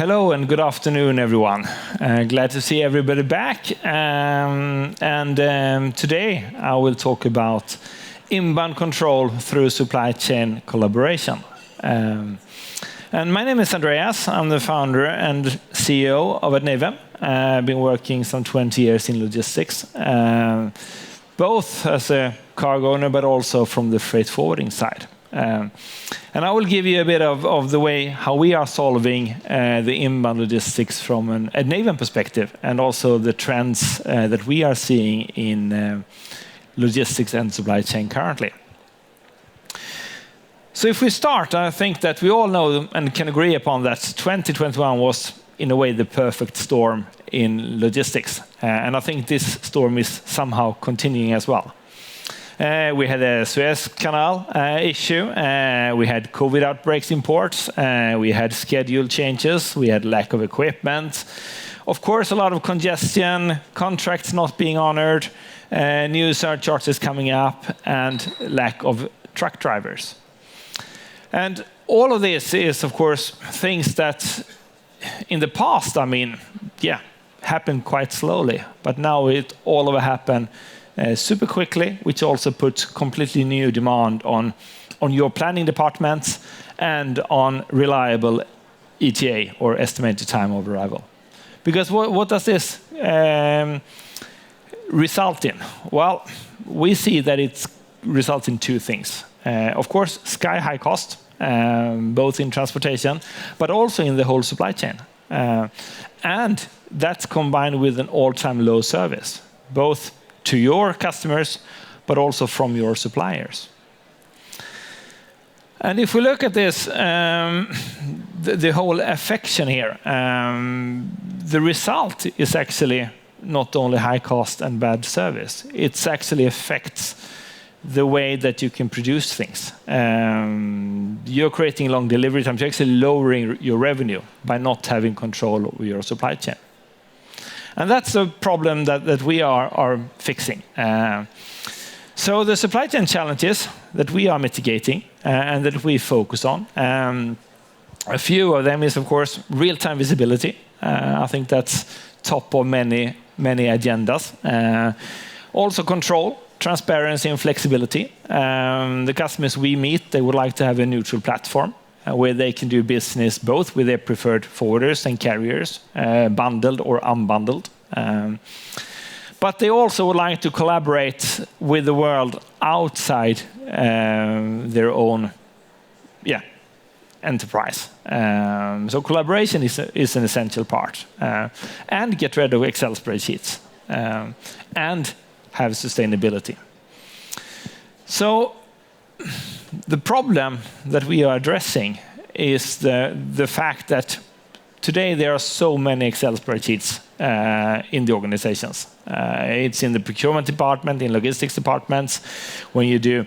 Hello and good afternoon, everyone. Glad to see everybody back. Today I will talk about inbound control through supply chain collaboration. And my name is Andreas. I'm the founder and CEO of Adnavem. I've been working some 20 years in logistics, both as a cargo owner, but also from the freight forwarding side. And I will give you a bit of the way how we are solving the inbound logistics from an Adnavem perspective, and also the trends that we are seeing in logistics and supply chain currently. So if we start, I think that we all know and can agree upon that 2021 was, in a way, the perfect storm in logistics. And I think this storm is somehow continuing as well. We had a Suez Canal issue. We had COVID outbreaks in ports. We had schedule changes. We had lack of equipment. Of course, a lot of congestion, contracts not being honored, new surcharges coming up, and lack of truck drivers. And all of this is, of course, things that in the past, happened quite slowly. But now it all of it happened super quickly, which also puts completely new demand on your planning departments and on reliable ETA, or estimated time of arrival. Because what does this result in? Well, we see that it results in two things. Of course, sky-high cost, both in transportation, but also in the whole supply chain. And that's combined with an all-time low service, both to your customers, but also from your suppliers. And if we look at this, the whole affection here, the result is actually not only high cost and bad service, it actually affects the way that you can produce things. You're creating long delivery times, you're actually lowering your revenue by not having control over your supply chain. And that's a problem that we are fixing. So the supply chain challenges that we are mitigating and that we focus on, a few of them is, of course, real-time visibility. I think that's top of many agendas. Also control, transparency and flexibility. The customers we meet, they would like to have a neutral platform where they can do business both with their preferred forwarders and carriers, bundled or unbundled. But they also would like to collaborate with the world outside their own enterprise. So collaboration is an essential part. And get rid of Excel spreadsheets. And have sustainability. So the problem that we are addressing is the fact that today there are so many Excel spreadsheets in the organizations. It's in the procurement department, in logistics departments, when you do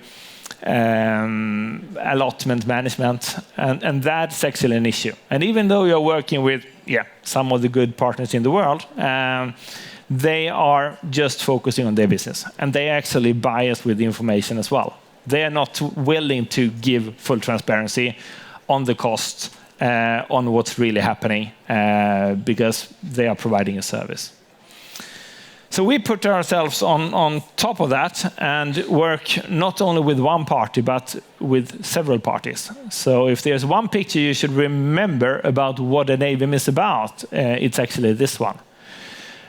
allotment management, and that's actually an issue. And even though you're working with some of the good partners in the world, they are just focusing on their business, and they actually bias with the information as well. They are not willing to give full transparency on the costs, on what's really happening, because they are providing a service. So we put ourselves on top of that and work not only with one party, but with several parties. So if there's one picture you should remember about what Adnavem is about, it's actually this one.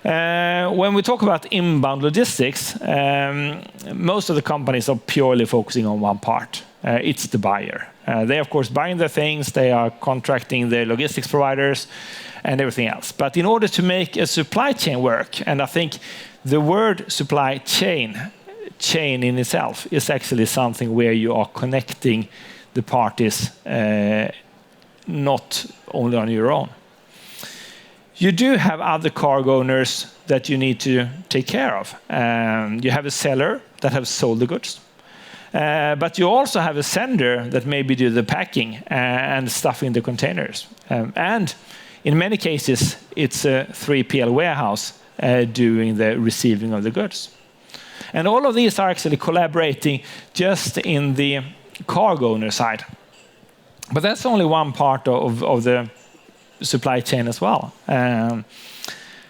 When we talk about inbound logistics, most of the companies are purely focusing on one part. It's the buyer. They, of course, buying the things, they are contracting the logistics providers and everything else. But in order to make a supply chain work, and I think the word supply chain in itself is actually something where you are connecting the parties, not only on your own. You do have other cargo owners that you need to take care of. You have a seller that has sold the goods. But you also have a sender that maybe do the packing and stuff in the containers. And in many cases, it's a 3PL warehouse doing the receiving of the goods. And all of these are actually collaborating just in the cargo owner side. But that's only one part of the supply chain as well.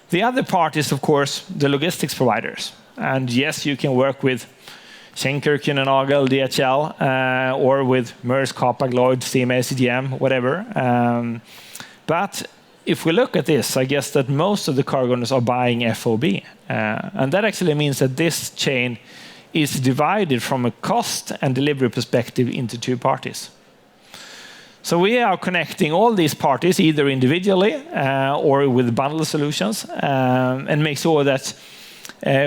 The other part is, of course, the logistics providers. And yes, you can work with Schenker, Kundenerfolg, DHL, or with Maersk, Hapag-Lloyd, CMA, CGM, whatever. But if we look at this, I guess that most of the cargo owners are buying FOB. And that actually means that this chain is divided from a cost and delivery perspective into two parties. So we are connecting all these parties, either individually or with bundle solutions, and make sure that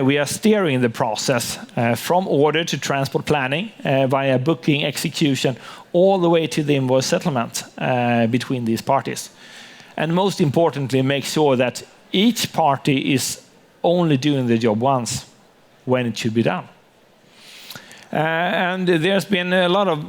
we are steering the process from order to transport planning via booking, execution, all the way to the invoice settlement between these parties. And most importantly, make sure that each party is only doing the job once when it should be done. And there's been a lot of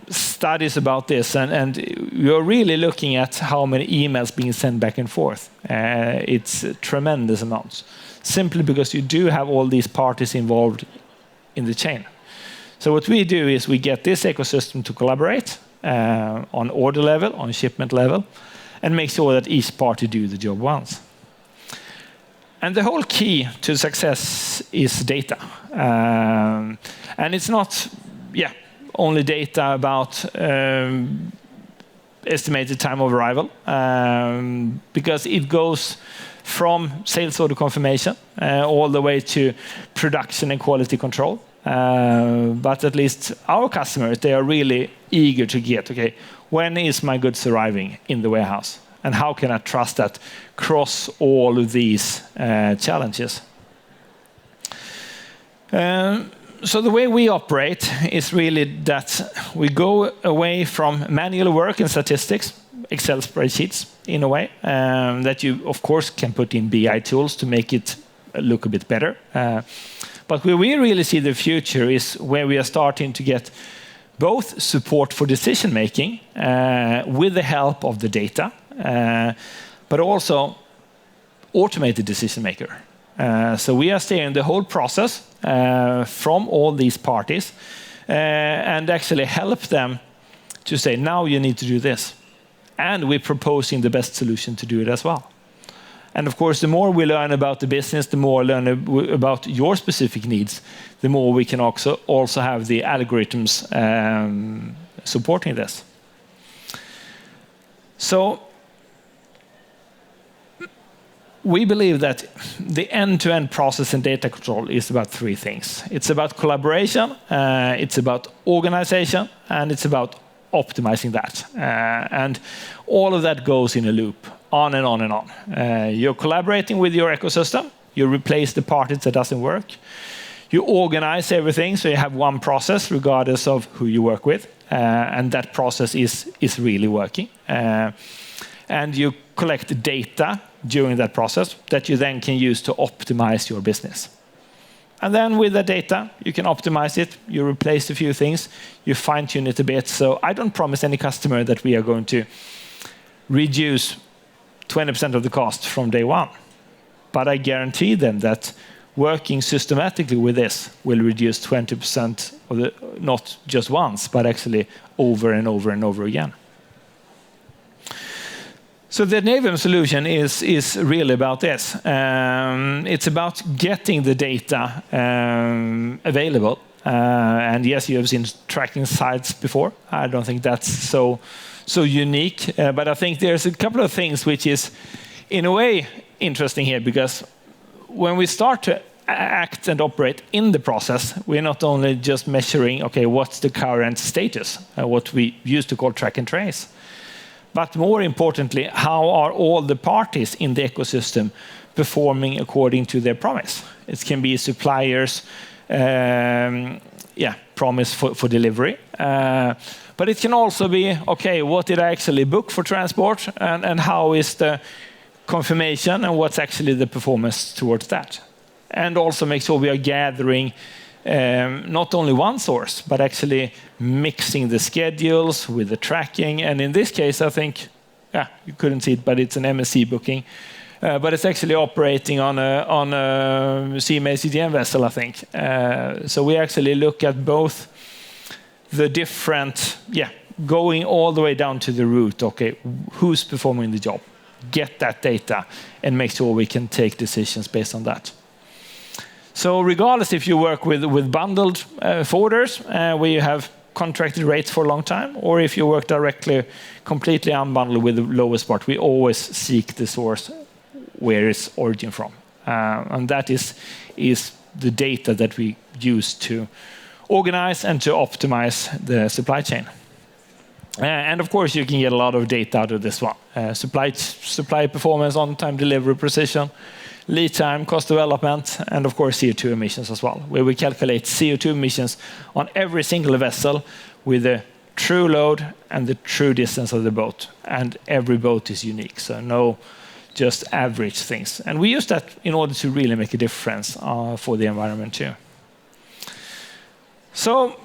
studies about this, and you're really looking at how many emails being sent back and forth. It's tremendous amounts, simply because you do have all these parties involved in the chain. So what we do is we get this ecosystem to collaborate on order level, on shipment level, and make sure that each party do the job once. And the whole key to success is data. And it's not only data about estimated time of arrival, because it goes from sales order confirmation all the way to production and quality control. But at least our customers, they are really eager to get, okay, when is my goods arriving in the warehouse? And how can I trust that across all of these challenges? So the way we operate is really that we go away from manual work and statistics, Excel spreadsheets, in a way, that you, of course, can put in BI tools to make it look a bit better. But where we really see the future is where we are starting to get both support for decision-making with the help of the data, but also automated decision-maker. So we are steering the whole process from all these parties and actually help them to say, now you need to do this. And we're proposing the best solution to do it as well. And of course, the more we learn about the business, the more we learn about your specific needs, the more we can also have the algorithms supporting this. So we believe that the end-to-end process and data control is about three things. It's about collaboration, it's about organization, and it's about optimizing that. And all of that goes in a loop, on and on and on. You're collaborating with your ecosystem. You replace the parts that doesn't work. You organize everything so you have one process regardless of who you work with. And that process is really working. And you collect data during that process that you then can use to optimize your business. And then with the data, you can optimize it, you replace a few things, you fine-tune it a bit. So I don't promise any customer that we are going to reduce 20% of the cost from day one. But I guarantee them that working systematically with this will reduce 20% of the, not just once, but actually over and over and over again. So the Adnavem solution is really about this. It's about getting the data available. And yes, you have seen tracking sites before. I don't think that's so unique. But I think there's a couple of things which is, in a way, interesting here. Because when we start to act and operate in the process, we're not only just measuring, okay, what's the current status, what we used to call track and trace. But more importantly, how are all the parties in the ecosystem performing according to their promise? It can be suppliers' promise for delivery. But it can also be, okay, what did I actually book for transport? And how is the confirmation? And what's actually the performance towards that? And also make sure we are gathering not only one source, but actually mixing the schedules with the tracking. And in this case, I think, you couldn't see it, but it's an MSC booking. But it's actually operating on a CMA CGM vessel, I think. So we actually look at both the different going all the way down to the root. Okay, who's performing the job? Get that data and make sure we can take decisions based on that. So regardless if you work with bundled orders, where you have contracted rates for a long time, or if you work directly, completely unbundled with the lowest part, we always seek the source where it's origin from. And that is the data that we use to organize and to optimize the supply chain. And of course, you can get a lot of data out of this one. Supply performance, on-time delivery precision, lead time, cost development, and of course CO2 emissions as well, where we calculate CO2 emissions on every single vessel with the true load and the true distance of the boat. And every boat is unique, so no just average things. And we use that in order to really make a difference for the environment too. So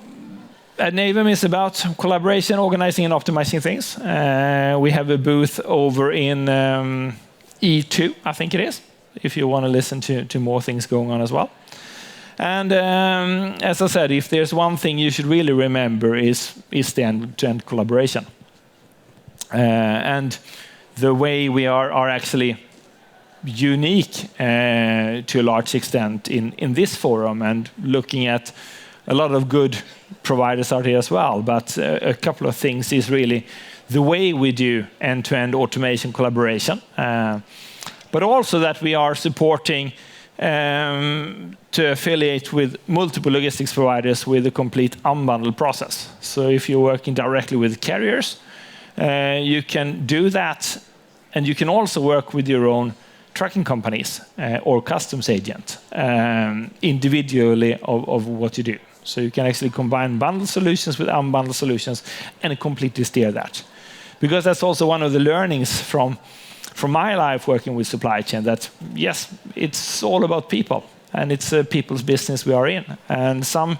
Adnavem is about collaboration, organizing and optimizing things. We have a booth over in E2, I think it is, if you want to listen to more things going on as well. And as I said, if there's one thing you should really remember is the end-to-end collaboration. And the way we are actually unique to a large extent in this forum, and looking at a lot of good providers out here as well. But a couple of things is really the way we do end-to-end automation collaboration, but also that we are supporting to affiliate with multiple logistics providers with a complete unbundled process. So if you're working directly with carriers, you can do that, and you can also work with your own trucking companies or customs agent individually of what you do. So you can actually combine bundled solutions with unbundled solutions and completely steer that. Because that's also one of the learnings from my life working with supply chain, that yes, it's all about people, and it's a people's business we are in. And some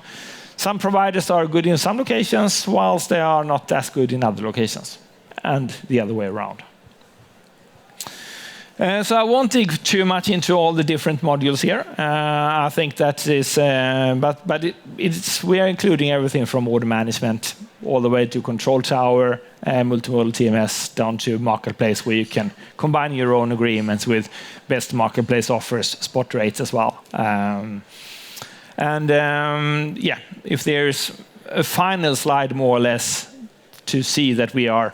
providers are good in some locations, whilst they are not as good in other locations, and the other way around. So I won't dig too much into all the different modules here. I think that is, but we are including everything from order management all the way to control tower, multimodal TMS, down to marketplace, where you can combine your own agreements with best marketplace offers, spot rates as well. Yeah, if there's a final slide, more or less, to see that we are,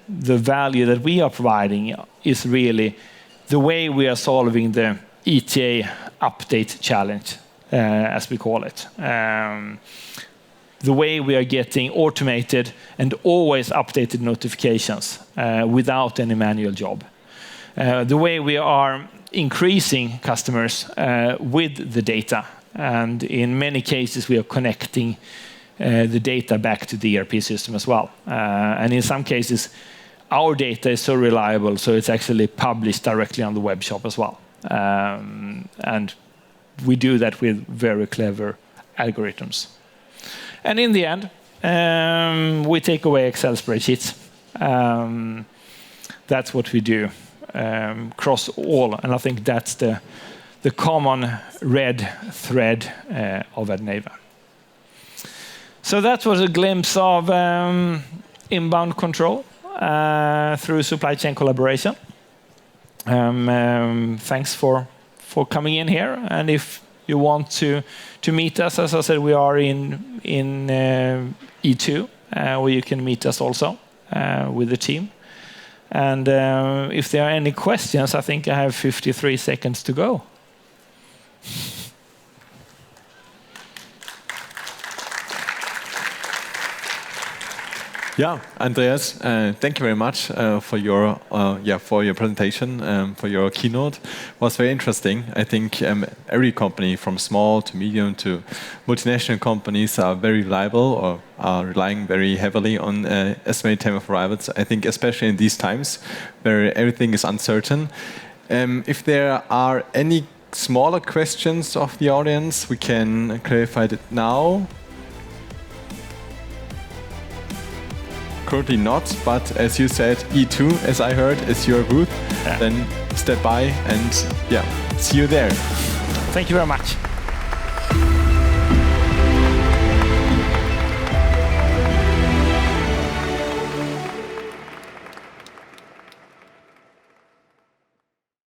the value that we are providing is really the way we are solving the ETA update challenge, as we call it. The way we are getting automated and always updated notifications without any manual job. The way we are increasing customers with the data. And in many cases, we are connecting the data back to the ERP system as well. And in some cases, our data is so reliable, so it's actually published directly on the web shop as well. And we do that with very clever algorithms. And in the end, we take away Excel spreadsheets. That's what we do across all, and I think that's the common red thread of Adnavem. So that was a glimpse of inbound control through supply chain collaboration. Thanks for coming in here, and if you want to meet us, as I said, we are in E2, where you can meet us also with the team. And if there are any questions, I think I have 53 seconds to go. Yeah, Andreas, thank you very much for your presentation, for your keynote. It was very interesting. I think every company, from small to medium to multinational companies, are very reliable or are relying very heavily on estimated time of arrivals. I think especially in these times where everything is uncertain. If there are any smaller questions of the audience, we can clarify that now. Currently not, but as you said, E2, as I heard, is your booth. Yeah. Then step by and see you there. Thank you very much.